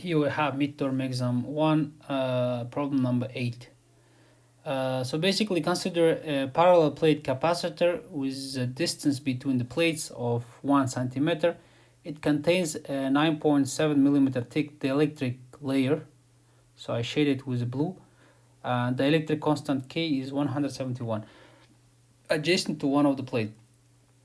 Here we have midterm exam 1, problem number 8. So basically consider a parallel plate capacitor with a distance between the plates of 1 centimeter. It contains a 9.7 millimeter thick dielectric layer. So I shade it with blue. The electric constant K is 171, adjacent to one of the plates.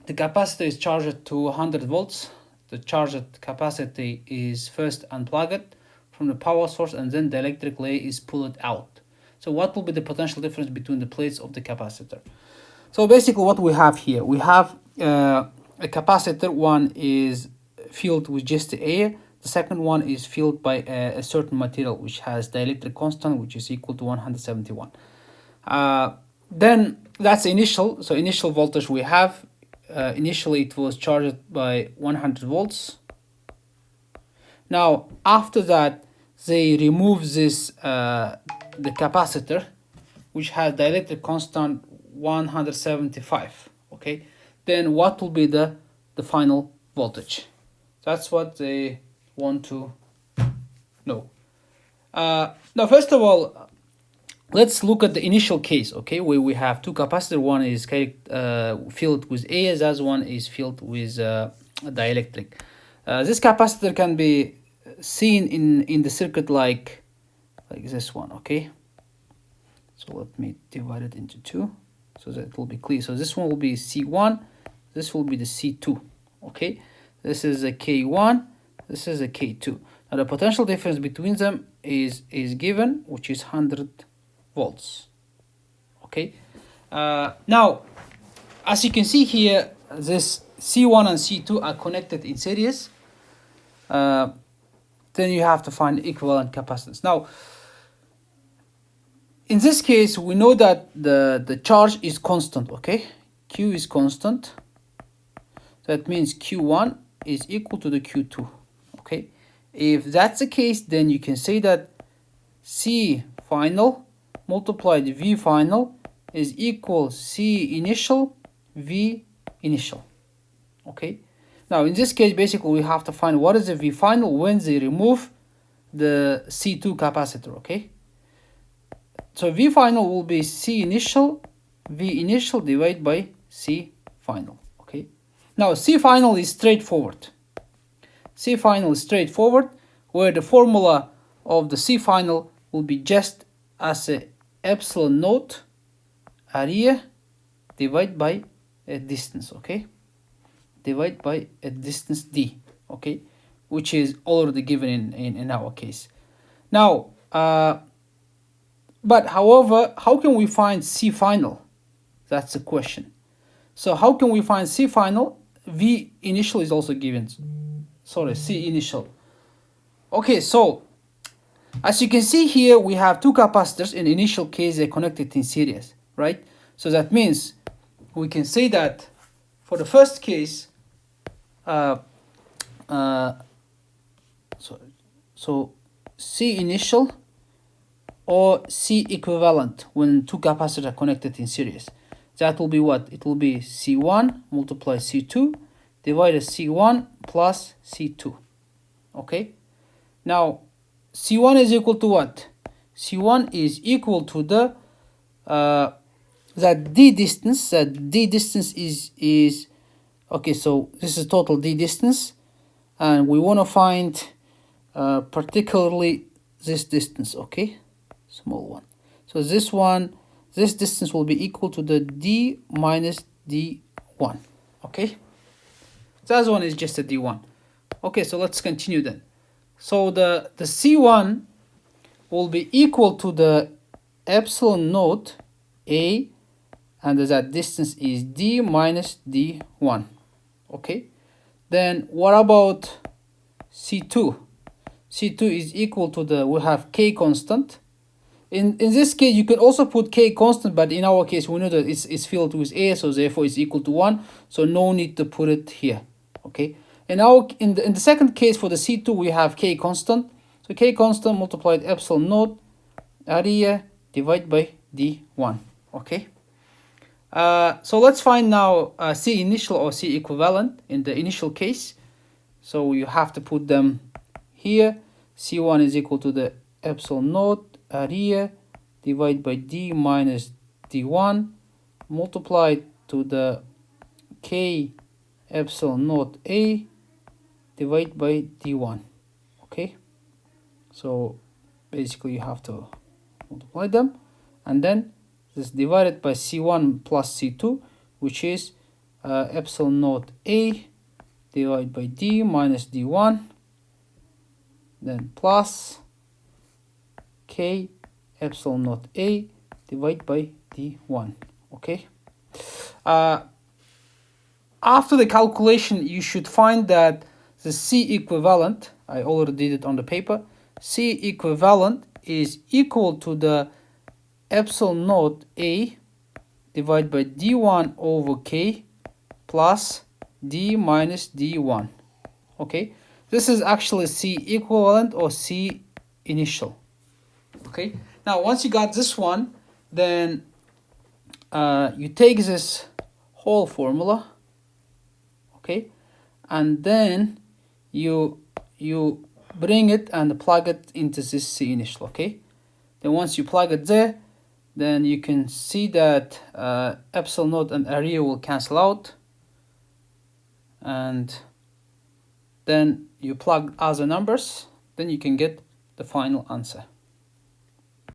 The capacitor is charged to 100 volts. The charged capacity is first unplugged from the power source and then the electric layer is pulled out. So what will be the potential difference between the plates of the capacitor? So basically what we have here, we have a capacitor. One is filled with just the air. The second one is filled by a certain material which has the electric constant which is equal to 171. Then that's initial. So initial voltage we have. Initially it was charged by 100 volts. Now after that they remove this the capacitor which has the electric constant 175. Okay, then what will be the final voltage? That's what they want to know. Now first of all, let's look at the initial case, okay, where we have two capacitors. One is filled with air, the other one is filled with dielectric. This capacitor can be seen in the circuit like this one, okay. So let me divide it into two so that it will be clear. So this one will be C1, this will be the C2, okay. This is a K1, this is a K2. Now the potential difference between them is given, which is 100 volts. Okay. Now, as you can see here, this C1 and C2 are connected in series. Then you have to find equivalent capacitance. Now, in this case, we know that the charge is constant. Okay, Q is constant. That means Q1 is equal to the Q2. Okay, if that's the case, then you can say that C final multiplied V final is equal C initial V initial. Okay, now in this case basically we have to find what is the V final when they remove the C2 capacitor. Okay, so V final will be C initial V initial divided by C final. Okay, now C final is straightforward. C final is straightforward, where the formula of the C final will be just as a epsilon naught area divided by a distance, okay, divided by a distance d, okay, which is already given in our case. Now but however, how can we find C final? That's the question. So how can we find C final? V initial is also given, sorry, C initial. Okay, so as you can see here, we have two capacitors. In the initial case, they're connected in series, right? So that means we can say that for the first case, so C initial or C equivalent when two capacitors are connected in series, that will be what? It will be C1 multiplied C2 divided C1 plus C2, okay? Now, C1 is equal to what? C1 is equal to the that d distance. That d distance is okay. So this is total d distance, and we want to find particularly this distance. Okay, small one. So this distance will be equal to the d minus d1. Okay, the other one is just a d1. Okay, so let's continue then. So the C1 will be equal to the epsilon naught A, and that distance is d minus d1. Okay, then what about C2? C2 is equal to the, we have K constant. In this case, you can also put K constant, but in our case, we know that it's filled with air, so therefore it's equal to 1. So no need to put it here. Okay. And now in the second case for the C2, we have K constant. So K constant multiplied epsilon naught area divided by D1. Okay. So let's find now C initial or C equivalent in the initial case. So you have to put them here. C1 is equal to the epsilon naught area divided by D minus D1 multiplied to the K epsilon naught A divided by D1. Okay, so basically you have to multiply them, and then this divided by C1 plus C2, which is epsilon naught A divided by D minus D1, then plus K epsilon naught A divided by D1. Okay. After the calculation, you should find that the C equivalent, I already did it on the paper, C equivalent is equal to the epsilon naught A divided by D1 over K plus D minus D1. Okay, this is actually C equivalent or C initial. Okay, now once you got this one, then you take this whole formula, okay, and then you bring it and plug it into this C initial. Okay, then once you plug it there, then you can see that epsilon naught and area will cancel out, and then you plug other numbers, then you can get the final answer.